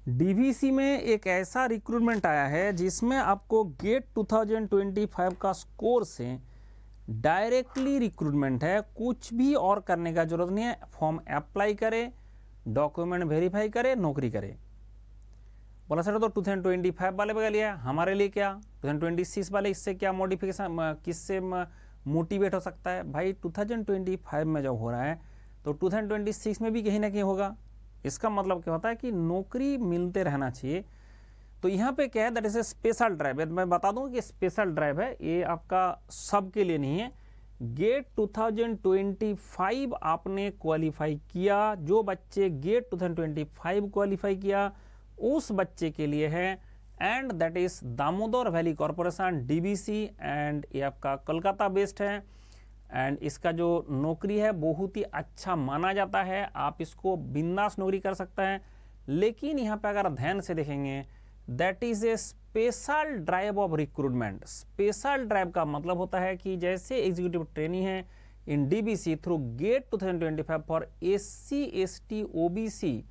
DVC में एक ऐसा रिक्रूटमेंट आया है जिसमें आपको गेट 2025 का स्कोर से डायरेक्टली रिक्रूटमेंट है। कुछ भी और करने का जरूरत नहीं है। फॉर्म अप्लाई करे, डॉक्यूमेंट वेरीफाई करे, नौकरी करे। बोला सर तो 2025 वाले बगल लिया, हमारे लिए क्या 2026 वाले, इससे क्या मॉडिफिकेशन, किससे मोटिवेट हो सकता है? भाई 2025 में जब हो रहा है तो 2026 में भी कहीं ना कहीं होगा। इसका मतलब क्या होता है कि नौकरी मिलते रहना चाहिए। तो यहाँ पे क्या है, that is a special drive है। मैं बता दूं कि स्पेशल ड्राइव है, ये आपका सबके लिए नहीं है। गेट 2025 आपने क्वालिफाई किया, जो बच्चे गेट 2025 क्वालिफाई किया उस बच्चे के लिए है। And that is Damodar valley corporation DBC, and ये आपका कोलकाता बेस्ड है। एंड इसका जो नौकरी है बहुत ही अच्छा माना जाता है, आप इसको बिंदास नौकरी कर सकते हैं। लेकिन यहाँ पे अगर ध्यान से देखेंगे, that is a special drive of recruitment. Special drive का मतलब होता है कि जैसे एग्जीक्यूटिव ट्रेनिंग है in DBC through gate 2025 for SC, ST, OBC,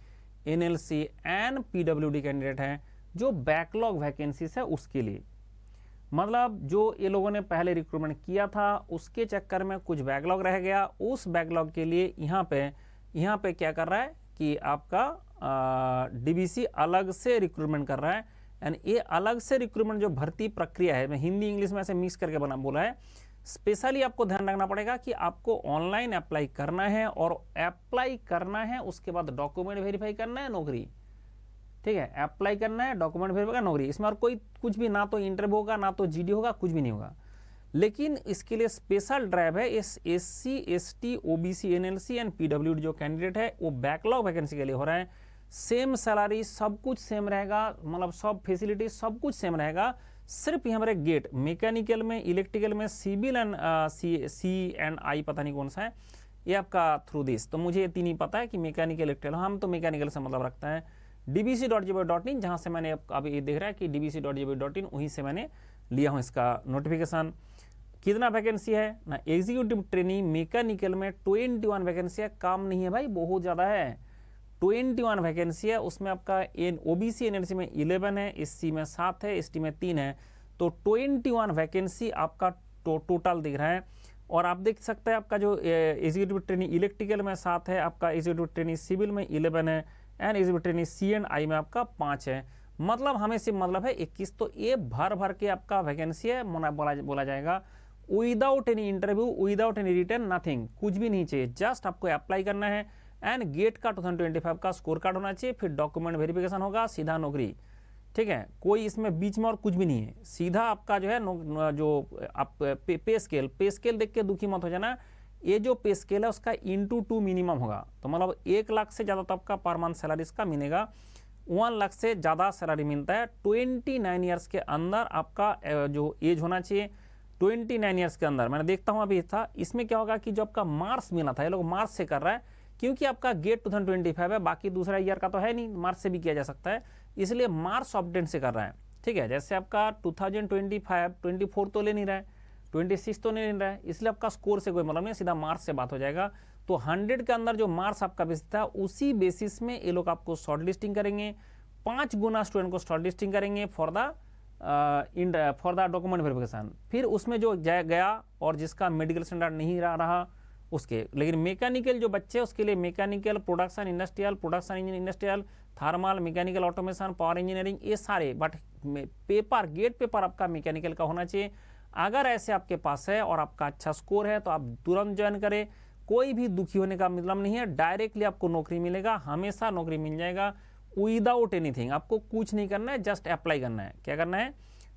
NLC and PWD candidate हैं, जो बैकलॉग वैकेंसीज है उसके लिए। मतलब जो ये लोगों ने पहले रिक्रूटमेंट किया था उसके चक्कर में कुछ बैकलॉग रह गया, उस बैकलॉग के लिए यहाँ पे क्या कर रहा है कि आपका डीबीसी अलग से रिक्रूटमेंट कर रहा है। एंड ये अलग से रिक्रूटमेंट जो भर्ती प्रक्रिया है, मैं हिंदी इंग्लिश में ऐसे मिक्स करके बोला है। स्पेशली आपको ध्यान रखना पड़ेगा कि आपको ऑनलाइन अप्लाई करना है, और अप्लाई करना है उसके बाद डॉक्यूमेंट वेरीफाई करना है, नौकरी। ठीक है, अप्लाई करना है, डॉक्यूमेंट वेरीफाई करना, नौकरी। इसमें और कोई कुछ भी, ना तो इंटरव्यू होगा, ना तो जीडी होगा, कुछ भी नहीं होगा। लेकिन इसके लिए स्पेशल ड्राइव है। इस SC, ST, OBC, NLC and PWD जो कैंडिडेट है वो बैकलॉग वैकेंसी के लिए हो रहा है। सेम सैलरी, सब कुछ सेम रहेगा, मतलब सब फैसिलिटी सब कुछ सेम रहेगा। सिर्फ यहाँ पर एक गेट, मैकेनिकल में, इलेक्ट्रिकल में, सिविल एंड सी&आई पता नहीं कौन सा है, ये आपका थ्रू दिस। तो मुझे ये तीन ही पता है कि मैकेनिकल, इलेक्ट्रिकल, हम तो मैकेनिकल से मतलब रखता है। dbc.gov.in, जहाँ से मैंने अभी ये देख रहा है कि dbc.gov.in, वहीं से मैंने लिया हूँ इसका नोटिफिकेशन। कितना वैकेंसी है ना, एग्जीक्यूटिव ट्रेनिंग मैकेनिकल में 21 वैकेंसी है। काम नहीं है भाई, बहुत ज़्यादा है। 21 वैकेंसी है, उसमें आपका ओबीसी एनएलसी में 11 है, एससी में 7 है, एसटी में 3 है। तो 21 वैकेंसी आपका टोटल दिख रहा है। और आप देख सकते हैं आपका जो एग्जीक्यूटिव ट्रेनिंग इलेक्ट्रिकल में 7 है, आपका एग्जीक्यूटिव ट्रेनिंग सिविल में 11 है, एंड एग्जीक्यूटिव ट्रेनिंग सी&आई में आपका 5 है। मतलब हमें सिर्फ मतलब है 21। तो ये भर के आपका वैकेंसी है, बोला जाएगा without any interview, without any return, nothing, कुछ भी नहीं चाहिए। जस्ट आपको अप्लाई करना है, एंड गेट का 2025 का स्कोर कार्ड होना चाहिए, फिर डॉक्यूमेंट वेरिफिकेशन होगा, सीधा नौकरी। ठीक है, कोई इसमें बीच में और कुछ भी नहीं है, सीधा आपका जो है जो आप पे स्केल देख के दुखी मत हो जाना। ये जो पे स्केल है उसका ×2 मिनिमम होगा। तो मतलब 1 लाख से ज़्यादा तो आपका पर मंथ सैलरी इसका मिलेगा। 1 लाख से ज़्यादा सैलरी मिलता है। 29 ईयर्स के अंदर आपका जो एज होना चाहिए, 29 ईयर्स के अंदर। मैंने देखता हूँ अभी था, इसमें क्या होगा कि जो आपका मार्क्स मिला था, ये लोग मार्क्स से कर रहा है, क्योंकि आपका गेट 2025 है, बाकी दूसरा ईयर का तो है नहीं, मार्च से भी किया जा सकता है, इसलिए मार्च ऑप्टेंट से कर रहा है। ठीक है, जैसे आपका 2025, 24 तो ले नहीं रहा है, 26 तो नहीं ले रहा है, इसलिए आपका स्कोर से कोई मतलब नहीं, सीधा मार्क्स से बात हो जाएगा। तो 100 के अंदर जो मार्क्स आपका बेसिस था, उसी बेसिस में ये लोग आपको शॉर्ट लिस्टिंग करेंगे। 5 गुना स्टूडेंट को शॉर्ट लिस्टिंग करेंगे फॉर द डॉक्यूमेंट वेरिफिकेशन। फिर उसमें जो गया और जिसका मेडिकल स्टैंडर्ड नहीं रहा उसके। लेकिन मैकेनिकल जो बच्चे हैं उसके लिए mechanical, production industrial, production engine industrial, thermal, mechanical automation, power engineering, ये सारे। बट पेपर, गेट पेपर आपका मैकेनिकल का होना चाहिए। अगर ऐसे आपके पास है और आपका अच्छा स्कोर है तो आप तुरंत ज्वाइन करें। कोई भी दुखी होने का मतलब नहीं है, डायरेक्टली आपको नौकरी मिलेगा, हमेशा नौकरी मिल जाएगा विदाउट एनीथिंग। आपको कुछ नहीं करना है, जस्ट अप्लाई करना है। क्या करना है?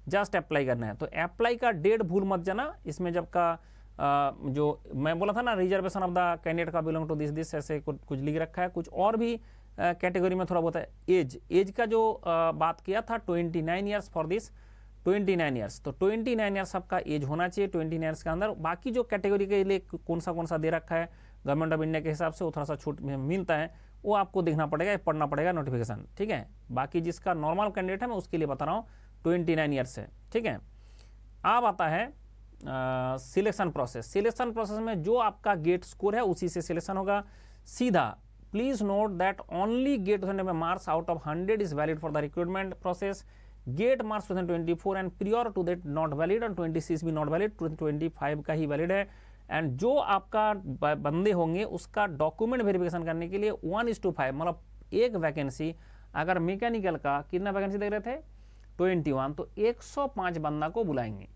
जस्ट अप्लाई करना है। तो अप्लाई का डेट भूल मत जाना। इसमें जब का जो मैं बोला था ना, रिजर्वेशन ऑफ द कैंडिडेट का बिलोंग टू दिस ऐसे कुछ लिख रखा है। कुछ और भी कैटेगरी में थोड़ा बहुत है। एज का जो बात किया था 29 ईयर्स फॉर दिस, 29 ईयर्स। तो 29 ईयर्स आपका एज होना चाहिए 29 ईयर्स के अंदर। बाकी जो कैटेगरी के लिए कौन सा दे रखा है गवर्नमेंट ऑफ इंडिया के हिसाब से, वो थोड़ा सा छूट मिलता है, वो आपको देखना पड़ेगा, पढ़ना पड़ेगा नोटिफिकेशन। ठीक है, बाकी जिसका नॉर्मल कैंडिडेट है मैं उसके लिए बता रहा हूँ 29 ईयर्स है। ठीक है, अब आता है सिलेक्शन प्रोसेस। सिलेक्शन प्रोसेस में जो आपका गेट स्कोर है उसी से सिलेक्शन होगा। सीधा please note that only GATE 2025 marks out of 100 is valid for the recruitment process. GATE marks 2024 and prior to that not valid, और 26 भी नॉट वैलिड, 2025 का ही वैलिड है. एंड जो आपका बंदे होंगे उसका डॉक्यूमेंट वेरिफिकेशन करने के लिए 1:5, मतलब एक वैकेंसी, अगर मैकेनिकल का कितना वैकेंसी देख रहे थे 21, तो 105 बंदा को बुलाएंगे.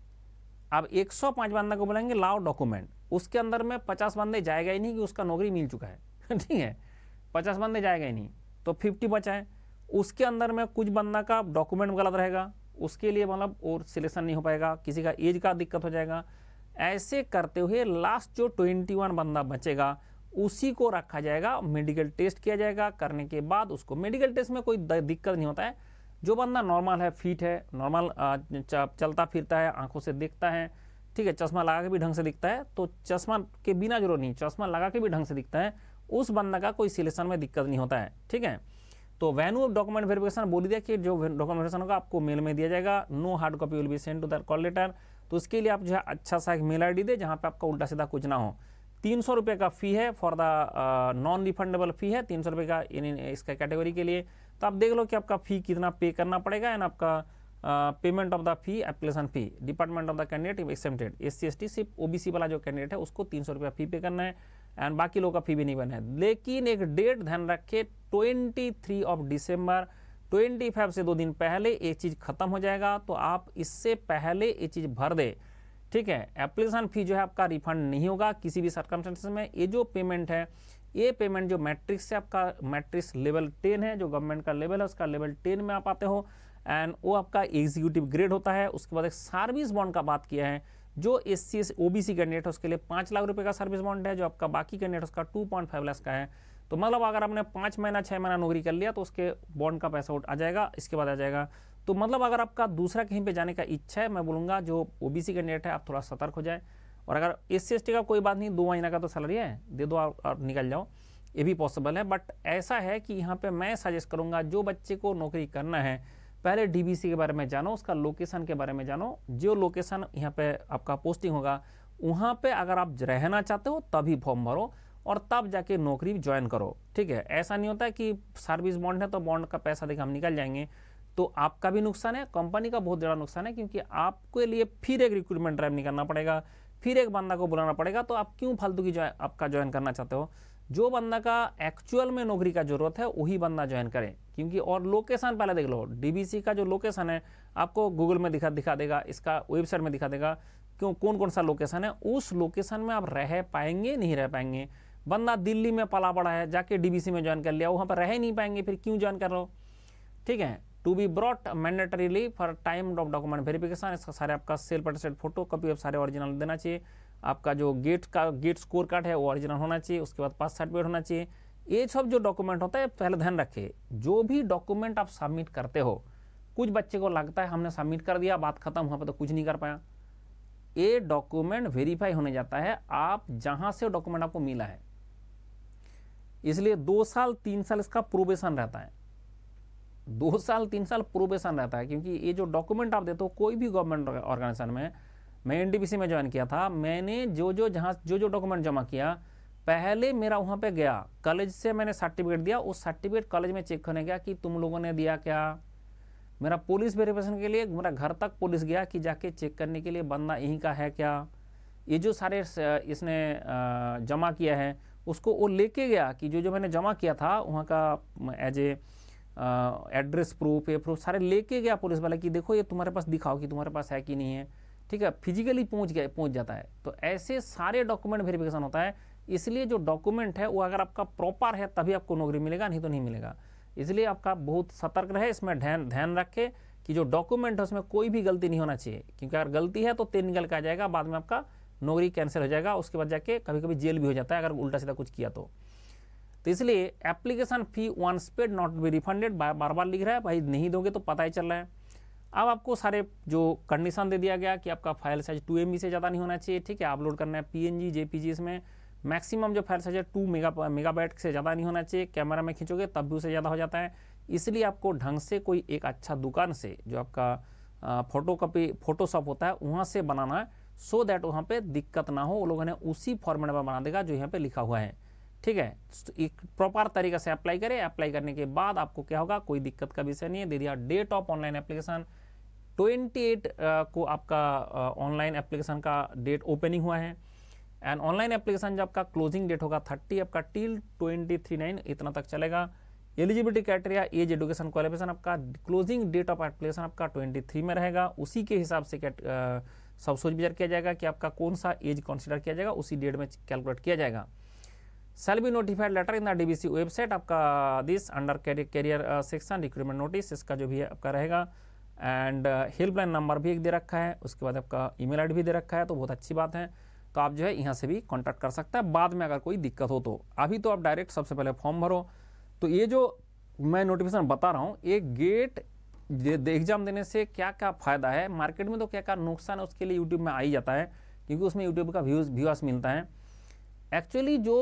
अब 105 बंदा को बुलाएंगे, लाओ डॉक्यूमेंट. उसके अंदर में 50 बंदे जाएगा ही नहीं कि उसका नौकरी मिल चुका है. ठीक है, 50 बंदे जाएगा ही नहीं, तो 50 बचा है. उसके अंदर में कुछ बंदा का डॉक्यूमेंट गलत रहेगा, उसके लिए मतलब और सिलेक्शन नहीं हो पाएगा, किसी का एज का दिक्कत हो जाएगा. ऐसे करते हुए लास्ट जो 21 बंदा बचेगा उसी को रखा जाएगा, मेडिकल टेस्ट किया जाएगा. करने के बाद उसको मेडिकल टेस्ट में कोई दिक्कत नहीं होता है. जो बंदा नॉर्मल है, फिट है, नॉर्मल चलता फिरता है, आंखों से दिखता है, ठीक है, चश्मा लगा के भी ढंग से दिखता है, तो चश्मा के बिना जरूरत नहीं, चश्मा लगा के भी ढंग से दिखता है, उस बंदा का कोई सिलेक्शन में दिक्कत नहीं होता है. ठीक है, तो वेन्यू ऑफ डॉक्यूमेंट वेरिफिकेशन बोल दिया कि जो डॉक्यूमेंट वेरिफिकेशन होगा आपको मेल में दिया जाएगा. No hard copy will be send to the call letter. तो उसके लिए आप जो है अच्छा सा एक मेल ID दे जहाँ पे आपका उल्टा सीधा कुछ ना हो. 300 रुपये का फ़ी है फॉर द नॉन रिफंडेबल फ़ी है, 300 रुपये का इसका कैटेगरी के लिए. तो आप देख लो कि आपका फ़ी कितना पे करना पड़ेगा. एंड आपका payment of the fee, application fee, department of the candidate accepted, SC ST सिर्फ OBC वाला जो कैंडिडेट है उसको 300 रुपया फ़ी पे करना है. एंड बाकी लोगों का फ़ी भी नहीं बनना है. लेकिन एक डेट ध्यान रखे, 23 दिसंबर 25 से 2 दिन पहले ये चीज़ खत्म हो जाएगा. तो आप इससे पहले ये चीज़ भर दे. ठीक है, एप्लीकेशन फ़ी जो है आपका रिफंड नहीं होगा किसी भी सर्कमस्टेंसेस में. ये जो पेमेंट है, ये पेमेंट जो मैट्रिक्स से आपका मैट्रिक्स लेवल 10 है, जो गवर्नमेंट का लेवल है उसका लेवल 10 में आप आते हो. एंड वो आपका एग्जीक्यूटिव ग्रेड होता है. उसके बाद एक सर्विस बॉन्ड का बात किया है, जो SC OBC कैंडिडेट है उसके लिए 5 लाख रुपए का सर्विस बॉन्ड है, जो आपका बाकी कैंडिडेट उसका 2.5 लाख का है. तो मतलब अगर आपने 5 महीना 6 महीना नौकरी कर लिया तो उसके बॉन्ड का पैसा आ जाएगा, इसके बाद आ जाएगा. तो मतलब अगर आपका दूसरा कहीं पे जाने का इच्छा है, मैं बोलूँगा जो OBC कैंडिडेट है आप थोड़ा सतर्क हो जाए. और अगर SC ST का कोई बात नहीं, 2 महीना का तो सैलरी है, दे दो और निकल जाओ, ये भी पॉसिबल है. बट ऐसा है कि यहाँ पे मैं सजेस्ट करूँगा जो बच्चे को नौकरी करना है, पहले DBC के बारे में जानो, उसका लोकेशन के बारे में जानो. जो लोकेशन यहाँ पे आपका पोस्टिंग होगा वहाँ पे अगर आप रहना चाहते हो तभी फॉर्म भरो और तब जाके नौकरी ज्वाइन करो. ठीक है, ऐसा नहीं होता है कि सर्विस बॉन्ड है तो बॉन्ड का पैसा देकर हम निकल जाएंगे. तो आपका भी नुकसान है, कंपनी का बहुत ज़्यादा नुकसान है, क्योंकि आपके लिए फिर एक रिक्रूटमेंट ड्राइव निकालना पड़ेगा, फिर एक बंदा को बुलाना पड़ेगा. तो आप क्यों फालतू की आपका ज्वाइन करना चाहते हो? जो बंदा का एक्चुअल में नौकरी का जरूरत है वही बंदा ज्वाइन करें. क्योंकि और लोकेशन पहले देख लो, DBC का जो लोकेशन है आपको गूगल में दिखा देगा, इसका वेबसाइट में दिखा देगा क्यों कौन कौन सा लोकेशन है. उस लोकेशन में आप रह पाएंगे नहीं रह पाएंगे. बंदा दिल्ली में पला पड़ा है, जाके DBC में ज्वाइन कर लिया, वहाँ पर रह ही नहीं पाएंगे, फिर क्यों ज्वाइन कर लो. ठीक है, to be brought mandatorily for time of document verification. इसका सारे आपका सेल्फ अटेस्टेड फोटो कॉपी सारे ओरिजिनल देना चाहिए. आपका जो गेट स्कोर कार्ड है वो ओरिजिनल होना चाहिए. उसके बाद पास सर्टिफिकेट होना चाहिए. ये सब जो डॉक्यूमेंट होता है पहले ध्यान रखिए. जो भी डॉक्यूमेंट आप सबमिट करते हो, कुछ बच्चे को लगता है हमने सबमिट कर दिया, बात खत्म, वहाँ पर तो कुछ नहीं कर पाया. ये डॉक्यूमेंट वेरीफाई होने जाता है आप जहाँ से डॉक्यूमेंट आपको मिला है. इसलिए 2 साल 3 साल इसका प्रोबेशन रहता है. 2 साल 3 साल प्रोबेशन रहता है, क्योंकि ये जो डॉक्यूमेंट आप देते हो कोई भी गवर्नमेंट ऑर्गेनाइजेशन में, मैं NTPC में ज्वाइन किया था, मैंने जो डॉक्यूमेंट जमा किया, पहले मेरा वहाँ पे गया कॉलेज से मैंने सर्टिफिकेट दिया, उस सर्टिफिकेट कॉलेज में चेक करने गया कि तुम लोगों ने दिया क्या. मेरा पुलिस वेरिफिकेशन के लिए मेरा घर तक पुलिस गया कि जाके चेक करने के लिए बंदा यहीं का है क्या. ये जो सारे इसने जमा किया है उसको वो लेके गया कि जो मैंने जमा किया था वहाँ का एज ए एड्रेस प्रूफ, ये प्रूफ सारे लेके गया पुलिस वाला कि देखो ये तुम्हारे पास दिखाओ कि तुम्हारे पास है कि नहीं है. ठीक है, फिजिकली पहुंच जाता है. तो ऐसे सारे डॉक्यूमेंट वेरिफिकेशन होता है. इसलिए जो डॉक्यूमेंट है वो अगर आपका प्रॉपर है तभी आपको नौकरी मिलेगा, नहीं तो नहीं मिलेगा. इसलिए आपका बहुत सतर्क रहे, इसमें ध्यान रखे कि जो डॉक्यूमेंट है उसमें कोई भी गलती नहीं होना चाहिए. क्योंकि अगर गलती है तो 3 निकल के आ जाएगा, बाद में आपका नौकरी कैंसिल हो जाएगा. उसके बाद जाके कभी कभी जेल भी हो जाता है अगर उल्टा सीधा कुछ किया तो. इसलिए application fee once paid not be refunded, बार बार लिख रहा है भाई, नहीं दोगे तो पता ही चल रहा है. अब आपको सारे जो कंडीशन दे दिया गया कि आपका फाइल साइज 2 MB से ज़्यादा नहीं होना चाहिए. ठीक है, अपलोड करना है PNG JPG, इसमें मैक्सिमम जो फाइल साइज है 2 मेगाबाइट से ज़्यादा नहीं होना चाहिए. कैमरा में खींचोगे तब भी उससे ज़्यादा हो जाता है. इसलिए आपको ढंग से कोई एक अच्छा दुकान से जो आपका फोटोशॉप होता है वहाँ से बनाना है, सो दैट वहाँ पे दिक्कत ना हो. वो लोगों ने उसी फॉर्मेट में बना देगा जो यहाँ पे लिखा हुआ है. ठीक है, तो एक प्रॉपर तरीके से अप्लाई करें। अप्लाई करने के बाद आपको क्या होगा, कोई दिक्कत का विषय नहीं है। दे दिया डेट ऑफ ऑनलाइन एप्लीकेशन 28 को आपका ऑनलाइन एप्लीकेशन का डेट ओपनिंग हुआ है। एंड ऑनलाइन एप्लीकेशन जब आपका क्लोजिंग डेट होगा 30 आपका टिल 23/9 इतना तक चलेगा। Eligibility criteria as education qualification आपका क्लोजिंग डेट ऑफ एप्लीकेशन आपका 23 में रहेगा। उसी के हिसाब से सब सोच विचार किया जाएगा कि आपका कौन सा एज कंसिडर किया जाएगा, उसी डेट में कैलकुलेट किया जाएगा। Shall be notified later in the DBC website आपका this under career section recruitment notice, इसका जो भी है आपका रहेगा। एंड हेल्पलाइन नंबर भी एक दे रखा है, उसके बाद आपका ईमेल आईडी भी दे रखा है, तो बहुत अच्छी बात है। तो आप जो है यहाँ से भी कॉन्टैक्ट कर सकते हैं बाद में अगर कोई दिक्कत हो तो। अभी तो आप डायरेक्ट सबसे पहले फॉर्म भरो। तो ये जो मैं नोटिफिकेशन बता रहा हूँ, एक गेट एग्जाम देने से क्या क्या फ़ायदा है, मार्केट में तो क्या क्या नुकसान है, उसके लिए यूट्यूब में आ ही जाता है, क्योंकि उसमें यूट्यूब का व्यूअर्स मिलता है। एक्चुअली जो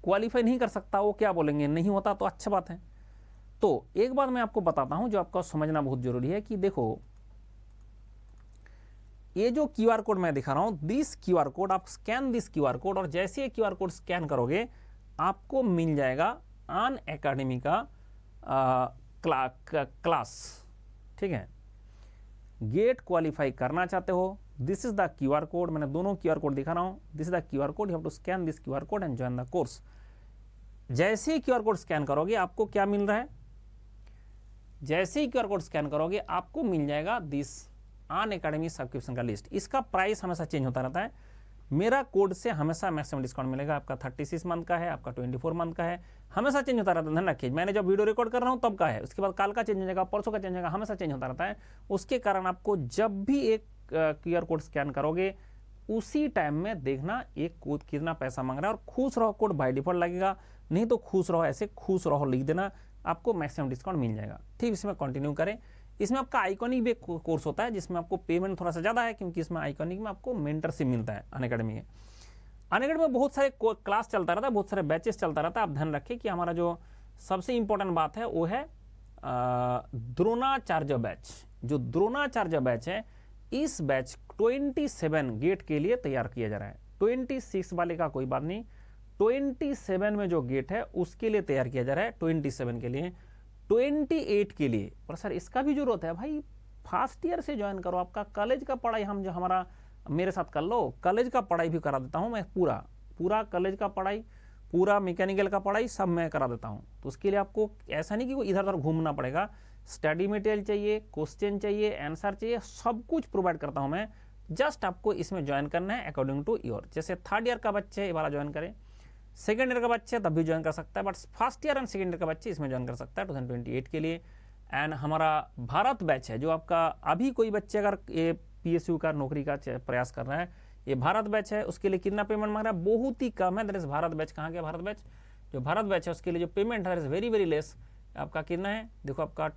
क्वालिफाई नहीं कर सकता वो क्या बोलेंगे, नहीं होता तो अच्छा बात है। तो एक बात मैं आपको बताता हूँ जो आपको समझना बहुत जरूरी है कि देखो, ये जो क्यूआर कोड मैं दिखा रहा हूँ, दिस क्यूआर कोड, आप स्कैन दिस क्यूआर कोड, और जैसे ये क्यूआर कोड स्कैन करोगे आपको मिल जाएगा अन एकेडमी का क्लास। ठीक है, गेट क्वालिफाई करना चाहते हो, this is the QR code. मैंने दोनों क्यूआर कोड दिखा रहा हूँ, this is the QR code, you have to scan this QR code and join the course. जैसे ही क्यूआर कोड स्कैन करोगे आपको क्या मिल रहा है, जैसे ही क्यूआर कोड स्कैन करोगे आपको मिल जाएगा दिस अन एकेडमी सब्सक्रिप्शन का लिस्ट। इसका प्राइस हमेशा चेंज होता रहता है। मेरा कोड से हमेशा मैक्सिमम डिस्काउंट मिलेगा। आपका 36 मंथ का है, आपका 24 मंथ का है, हमेशा चेंज होता रहता है। ध्यान रखिए, मैंने जब वीडियो रिकॉर्ड कर रहा हूँ तब का है, उसके बाद कल का चेंज हो जाएगा, परसों का चेंज होगा, हमेशा चेंज होता रहता है। उसके कारण आपको जब भी एक क्यूआर कोड स्कैन करोगे उसी टाइम में देखना एक कोड कितना पैसा मांग रहा है, और खुश रहो कोड बाय डिफॉल्ट लगेगा, नहीं तो खुश रहो ऐसे खुश रहो लिख देना, आपको मैक्सिमम डिस्काउंट मिल जाएगा। ठीक, इसमें कंटिन्यू करें। इसमें आपका आइकॉनिक भी कोर्स होता है जिसमें आपको पेमेंट थोड़ा सा ज़्यादा है, क्योंकि इसमें आइकॉनिक में आपको मेंटरशिप मिलता है अनअकैडमी में। अनअकैडमी में बहुत सारे क्लास चलता रहता है, बहुत सारे बैचेस चलता रहता है। आप ध्यान रखें कि हमारा जो सबसे इंपॉर्टेंट बात है वो है द्रोणाचार्य बैच। जो द्रोणाचार्य बैच है, इस बैच 27 गेट के लिए तैयार किया जा रहा है। 26 वाले का कोई बात नहीं, 27 में जो गेट है उसके लिए तैयार किया जा रहा है, 27 के लिए, 28 के लिए। और सर इसका भी जरूरत है भाई, फर्स्ट ईयर से ज्वाइन करो, आपका कॉलेज का पढ़ाई हम जो हमारा मेरे साथ कर लो, कॉलेज का पढ़ाई भी करा देता हूँ मैं, पूरा कॉलेज का पढ़ाई, पूरा मैकेनिकल का पढ़ाई सब मैं करा देता हूँ। तो उसके लिए आपको ऐसा नहीं कि कोई इधर उधर घूमना पड़ेगा, स्टडी मटेरियल चाहिए, क्वेश्चन चाहिए, आंसर चाहिए, सब कुछ प्रोवाइड करता हूँ मैं। जस्ट आपको इसमें ज्वाइन करना है अकॉर्डिंग टू योर, जैसे थर्ड ईयर का बच्चे ये वाला ज्वाइन करें, सेकेंड ईयर का बच्चे तब भी ज्वाइन कर सकता है, but first year and second year का बच्चे इसमें ज्वाइन कर सकता है 2028 के लिए। एंड हमारा भारत बैच है, जो आपका अभी कोई बच्चे अगर ये पीएसयू का नौकरी का प्रयास कर रहा है, ये भारत बैच है, उसके लिए कितना पेमेंट मांग रहा है, बहुत ही कम है। That is Bharat batch. कहाँ गया भारत बैच? जो भारत बैच है उसके लिए जो पेमेंट है इज वेरी वेरी लेस। आपका कितना है देखो, आपका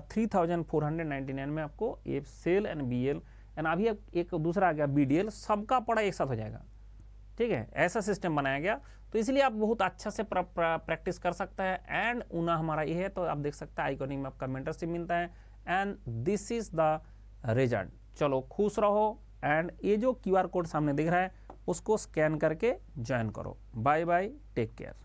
3,499 में आपको ये सेल एंड बीएल एंड अभी एक दूसरा आ गया बीडीएल, सबका पढ़ाई एक साथ हो जाएगा। ठीक है, ऐसा सिस्टम बनाया गया, तो इसलिए आप बहुत अच्छा से प्रैक्टिस कर सकता है। एंड उना हमारा ये है, तो आप देख सकते हैं आइकॉनिक में आपका मेंटरशिप मिलता है and this is the result. चलो खुश रहो, एंड ये जो क्यूआर कोड सामने दिख रहा है उसको स्कैन करके ज्वाइन करो। Bye bye, take care.